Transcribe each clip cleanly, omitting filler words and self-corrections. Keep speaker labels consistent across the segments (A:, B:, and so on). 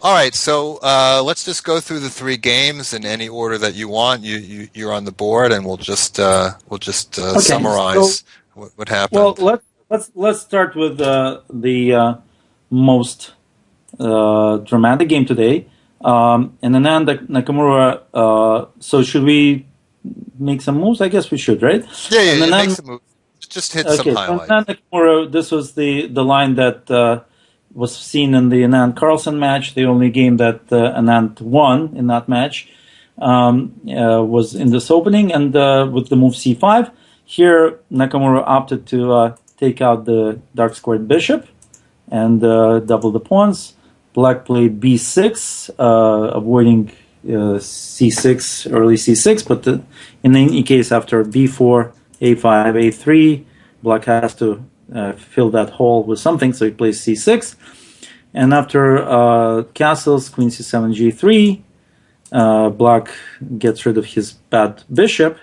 A: All right, so let's just go through the three games in any order that you want. You're on the board, and we'll just
B: Okay, so
A: summarize what
B: well,
A: happened.
B: let's start with the most dramatic game today, and Anand Nakamura. So should we make some moves? I guess we should, right?
A: Yeah,
B: And
A: yeah, make
B: Anand,
A: some moves. Just hit some
B: okay, so
A: highlights.
B: Anand Nakamura. This was the line that was seen in the Anand Carlsen match. The only game that Anand won in that match was in this opening, and with the move c5. Here, Nakamura opted to take out the dark squared bishop and double the pawns. Black played b6, avoiding c6, early c6, but in any case, after b4, a5, a3, black has to fill that hole with something, so he plays c6. And after castles, queen c7, g3, black gets rid of his bad bishop,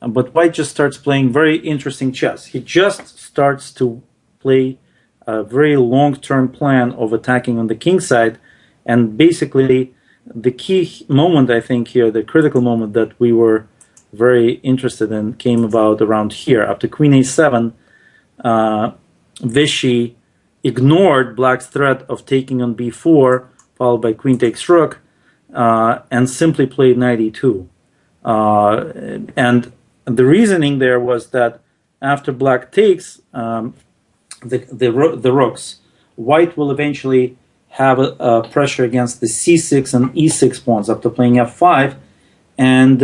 B: but white just starts playing very interesting chess. He just starts to play a very long-term plan of attacking on the king side, and basically the key moment, I think here, the critical moment that we were very interested in came about around here. After queen a7, Vichy ignored black's threat of taking on b4, followed by queen takes rook, and simply played knight e2. And the reasoning there was that after black takes the rooks, white will eventually have a pressure against the c6 and e6 pawns after playing f5, and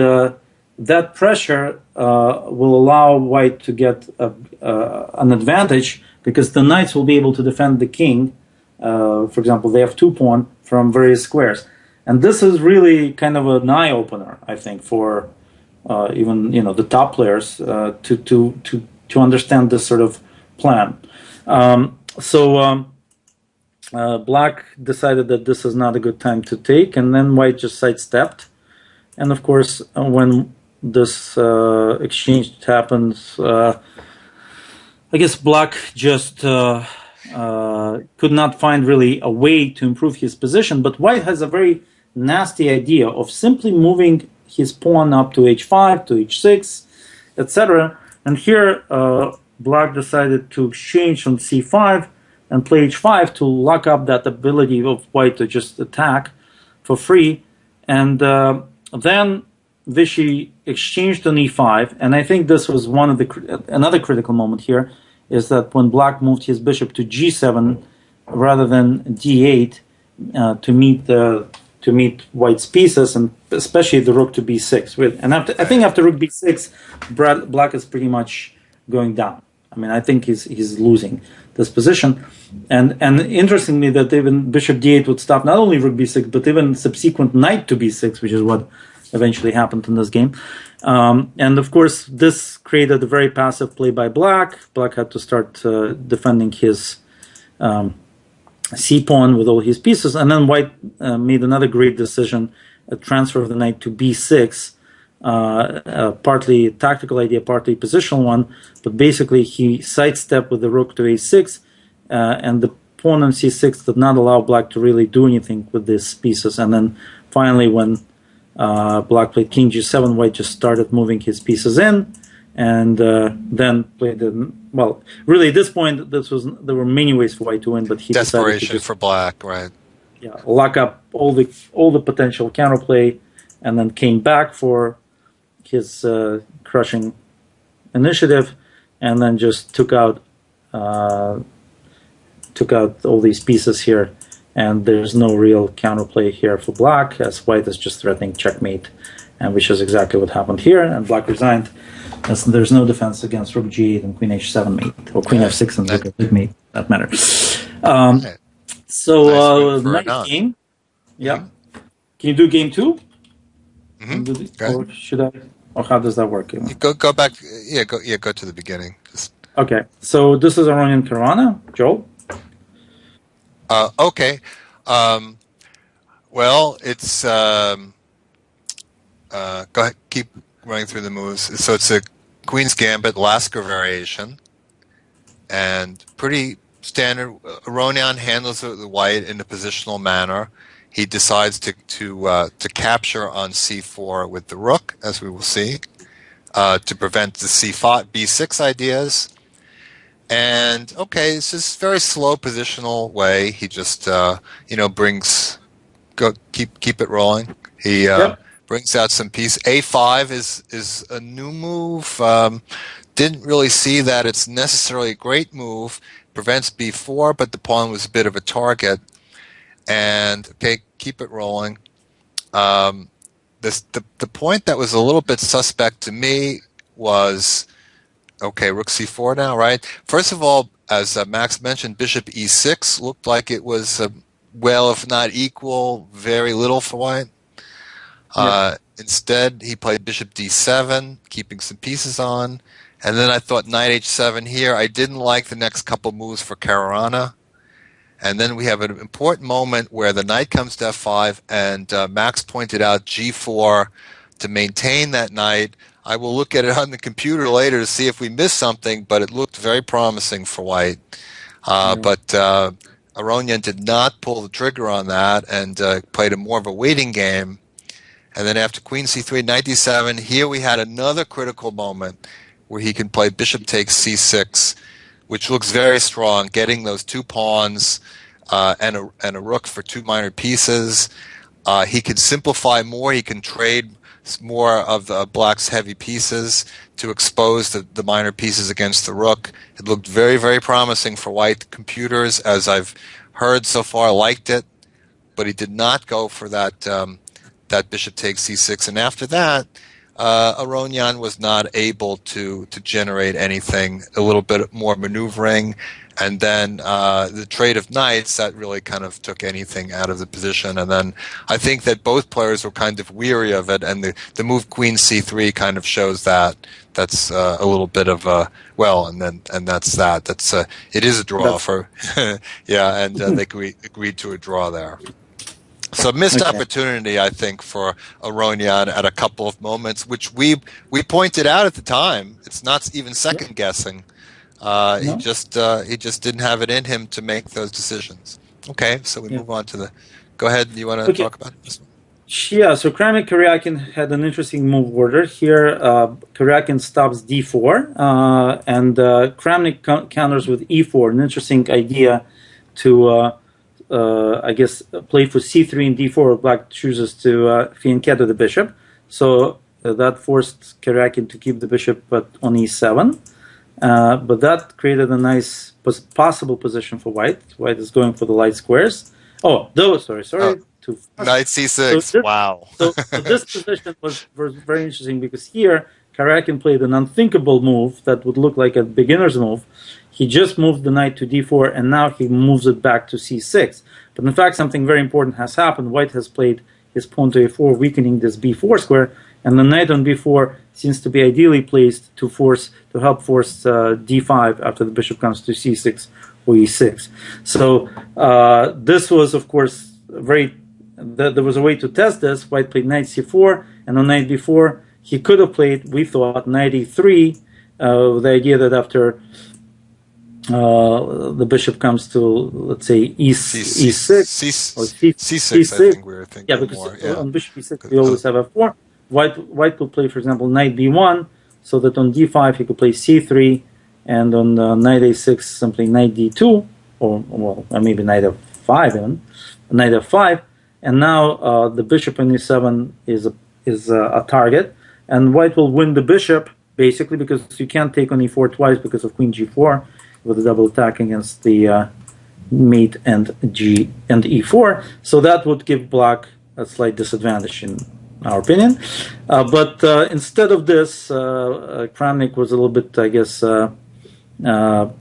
B: that pressure will allow white to get an advantage because the knights will be able to defend the king, for example, the f2 pawn from various squares. And this is really kind of an eye-opener, I think, for even the top players to understand this sort of plan. Black decided that this is not a good time to take, and then white just sidestepped. And of course, when this exchange happens, I guess black just could not find really a way to improve his position. But white has a very nasty idea of simply moving his pawn up to h5, to h6, etc. And here, black decided to exchange on c5 and play h5 to lock up that ability of white to just attack for free. And then Vichy exchanged on e5, and I think this was another critical moment here, is that when black moved his bishop to g7 rather than d8 to meet white's pieces, and especially the rook to b6. And I think after rook b6, black is pretty much going down. I mean, I think he's losing this position. And interestingly, that even bishop d8 would stop not only rook b6, but even subsequent knight to b6, which is what eventually happened in this game. And of course, this created a very passive play by black. Black had to start defending his c-pawn with all his pieces. And then white made another great decision, a transfer of the knight to b6. Partly tactical idea, partly positional one, but basically he sidestepped with the rook to a6, and the pawn on c6 did not allow black to really do anything with these pieces. And then finally, when black played king g7, white just started moving his pieces in, and then played well. Really, at this point, there were many ways for white to win, but he
A: Desperation
B: decided to just,
A: for black, right?
B: Yeah, lock up all the potential counterplay, and then came back for his crushing initiative, and then just took out all these pieces here, and there's no real counterplay here for black, as white is just threatening checkmate, and which is exactly what happened here, and black resigned, as there's no defense against rook g8 and queen h7 mate, or queen f6 and rook f8 mate, that matter. So nice game. Yeah. Mm-hmm. Can you do game two?
A: Mm-hmm.
B: Or should I? Or how does that work?
A: Go back. Go to the beginning.
B: Okay. So this is Aronian Caruana, Joel.
A: Okay. Well, it's go ahead, keep running through the moves. So it's a Queen's Gambit Lasker variation, and pretty standard. Aronian handles the white in a positional manner. he decides to capture on c4 with the rook, as we will see, to prevent the c5, b6 ideas. And okay, it's just very slow positional way. He just brings keep it rolling. He
B: Yep.
A: brings out some piece. A5 is a new move. Didn't really see that it's necessarily a great move. Prevents b4, but the pawn was a bit of a target. And okay, keep it rolling. The point that was a little bit suspect to me was, okay, rook c4 now, right? First of all, as Max mentioned, bishop e6 looked like it was, well, if not equal, very little for white. Instead, he played bishop d7, keeping some pieces on. And then I thought knight h7 here. I didn't like the next couple moves for Caruana. And then we have an important moment where the knight comes to f5, and Max pointed out g4 to maintain that knight. I will look at it on the computer later to see if we missed something, but it looked very promising for white. But Aronian did not pull the trigger on that and played a more of a waiting game. And then after queen c3, knight d7, here we had another critical moment where he can play bishop takes c6, which looks very strong, getting those two pawns and a rook for two minor pieces. He can simplify more. He can trade more of the black's heavy pieces to expose the minor pieces against the rook. It looked very, very promising for white. Computers, as I've heard so far, liked it, but he did not go for that bishop takes c6. And after that, Aronian was not able to generate anything, a little bit more maneuvering, and then the trade of knights, that really kind of took anything out of the position. And then I think that both players were kind of weary of it, and the move queen c3 kind of shows that. That's a little bit of a, well, and that's that. That's it is a draw for, yeah, and they agreed to a draw there. So missed opportunity, I think, for Aronian at a couple of moments, which we pointed out at the time. It's not even second guessing. No. He just didn't have it in him to make those decisions. Okay, so we move on to the. Go ahead. You want to talk about this one?
B: Yeah. So Kramnik Karjakin had an interesting move order here. Karjakin stops d4, and Kramnik counters with e4. An interesting idea to. I guess play for c3 and d4. Black chooses to fianchetto the bishop, so that forced Karjakin to keep the bishop on e7. But that created a nice possible position for white. White is going for the light squares. Oh, sorry.
A: Knight c6. Wow.
B: so this position was very interesting because here Karjakin played an unthinkable move that would look like a beginner's move. He just moved the knight to d4, and now he moves it back to c6. But in fact, something very important has happened. White has played his pawn to a4, weakening this b4 square, and the knight on b4 seems to be ideally placed to help force d5 after the bishop comes to c6 or e6. So this was, of course, there was a way to test this. White played knight c4, and on knight b4, he could have played, we thought, knight e3, with the idea that after the bishop comes to, let's say, e6 or
A: c6, I think we were thinking.
B: Yeah, because on bishop e6 we always have f4. White could play, for example, knight b1, so that on d5 he could play c3, and on knight a6 simply knight d2, or maybe knight f5 even, knight f5, and now the bishop on e7 is a target, and white will win the bishop basically because you can't take on e4 twice because of queen g4. With a double attack against the mate and e4, so that would give black a slight disadvantage in our opinion. But instead of this, Kramnik was a little bit, I guess, I don't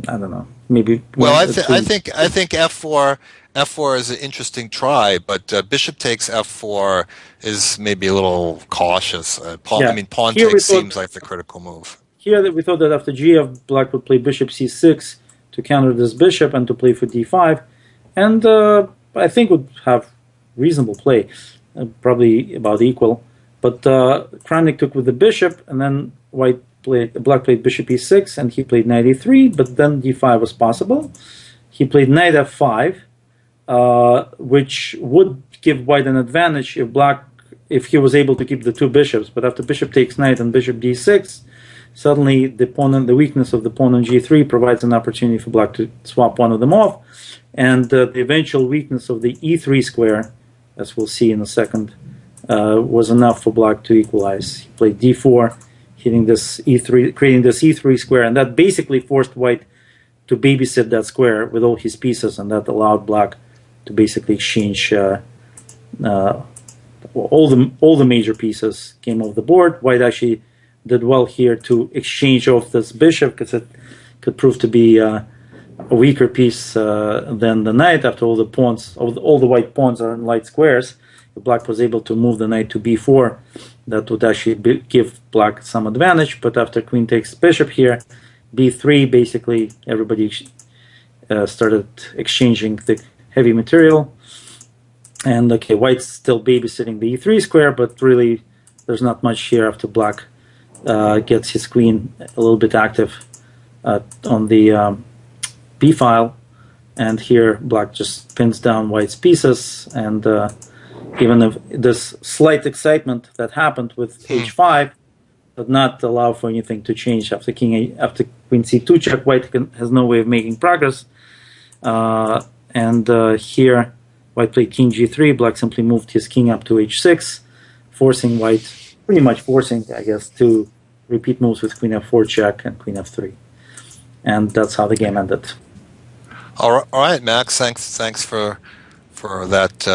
B: know, maybe.
A: Well, I think f4 is an interesting try, but bishop takes f4 is maybe a little cautious. Pawn takes seems like the critical move.
B: Here we thought that after gf, black would play bishop c6 to counter this bishop and to play for d5, and I think would have reasonable play, probably about equal. But Kramnik took with the bishop, and then black played bishop e6, and he played knight e3, but then d5 was possible. He played knight f5, which would give white an advantage if he was able to keep the two bishops. But after bishop takes knight and bishop d6, suddenly the weakness of the pawn on g3 provides an opportunity for black to swap one of them off, and the eventual weakness of the e3 square, as we'll see in a second, was enough for black to equalize. He played d4, hitting this e3, creating this e3 square, and that basically forced white to babysit that square with all his pieces, and that allowed black to basically exchange all the major pieces came off the board. White actually did well here to exchange off this bishop because it could prove to be a weaker piece than the knight. After all the pawns, all the white pawns are in light squares, if black was able to move the knight to b4, that would actually give black some advantage. But after queen takes bishop here, b3, basically everybody started exchanging the heavy material. And okay, white's still babysitting the e3 square, but really there's not much here after black gets his queen a little bit active on the b file. And here black just pins down white's pieces, and even if this slight excitement that happened with h5 did not allow for anything to change after after queen c2 check. White has no way of making progress, and here white played king g3. Black simply moved his king up to h6, forcing white, pretty much forcing, I guess, to repeat moves with queen f4 check and queen f3, and that's how the game ended.
A: All right, Max. Thanks for that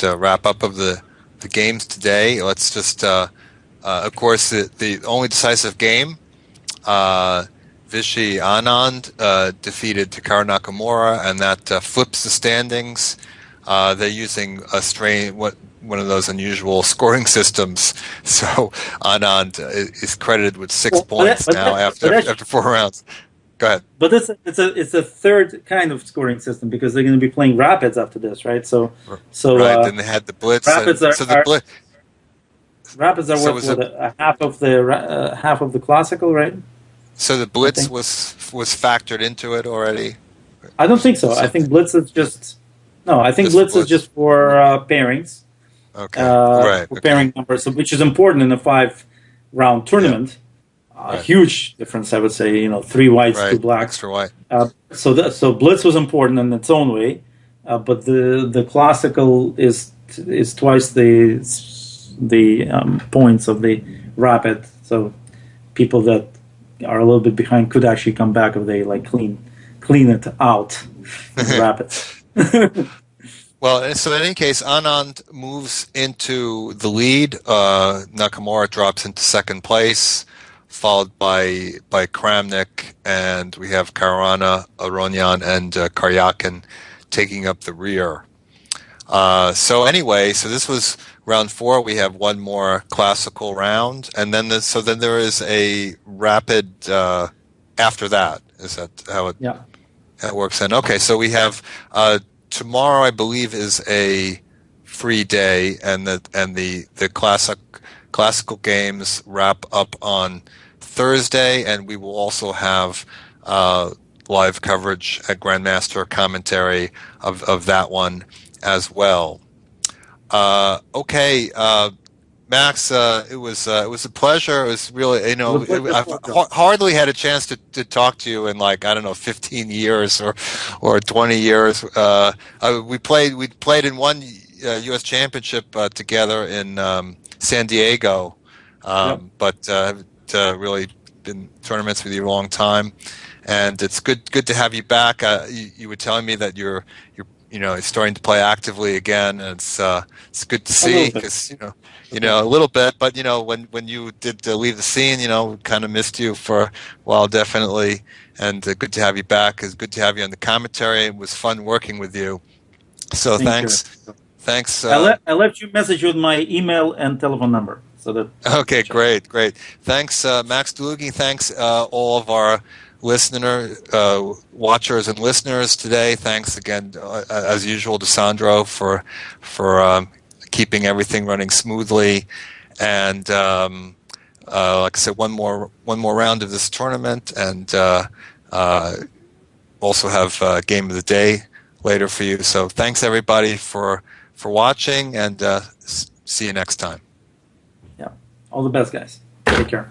A: wrap up of the games today. Let's just, of course, the only decisive game, Vichy Anand defeated Takara Nakamura, and that flips the standings. They're using one of those unusual scoring systems. So Anand is credited with 6 points now after 4 rounds. Go ahead.
B: But it's a third kind of scoring system because they're going to be playing rapids after this, right? So
A: right. Then they had the blitz.
B: Rapids Rapids are half of the classical, right?
A: So the blitz was factored into it already.
B: I don't think so. I think blitz is just blitz is just for pairings.
A: Okay. Right.
B: For pairing numbers, which is important in a 5-round tournament. Yeah. A huge difference, I would say. 3 whites, 2 blacks.
A: Extra white.
B: So blitz was important in its own way, but the classical is twice the points of the rapid. So people that are a little bit behind could actually come back if they clean it out in the rapids.
A: Well, so in any case, Anand moves into the lead. Nakamura drops into second place, followed by Kramnik, and we have Caruana, Aronian, and Karjakin taking up the rear. So this was round 4. We have one more classical round, and then there is a rapid after that. Is that how it works? And okay, so we have tomorrow, I believe, is a free day, and the classical games wrap up on Thursday, and we will also have live coverage at Grandmaster commentary of that one as well. Okay, Max, it was a pleasure. It was really, I've hardly had a chance to talk to you in 15 years or 20 years. We played in one U.S. championship together in San Diego, but really been tournaments with you a long time, and it's good to have you back. You were telling me that you're starting to play actively again, and it's good to see because a little bit, but when you did leave the scene, kind of missed you for a while, definitely, and good to have you back. It's good to have you on the commentary. It was fun working with you. So thanks.
B: I left you a message with my email and telephone number.
A: Okay, great. Thanks, Max Dlugy. Thanks, all of our watchers and listeners today. Thanks again, as usual, to Sandro for keeping everything running smoothly. And like I said, one more round of this tournament, and also have Game of the Day later for you. So thanks everybody for watching, and see you next time.
B: Yeah. All the best, guys. Take care.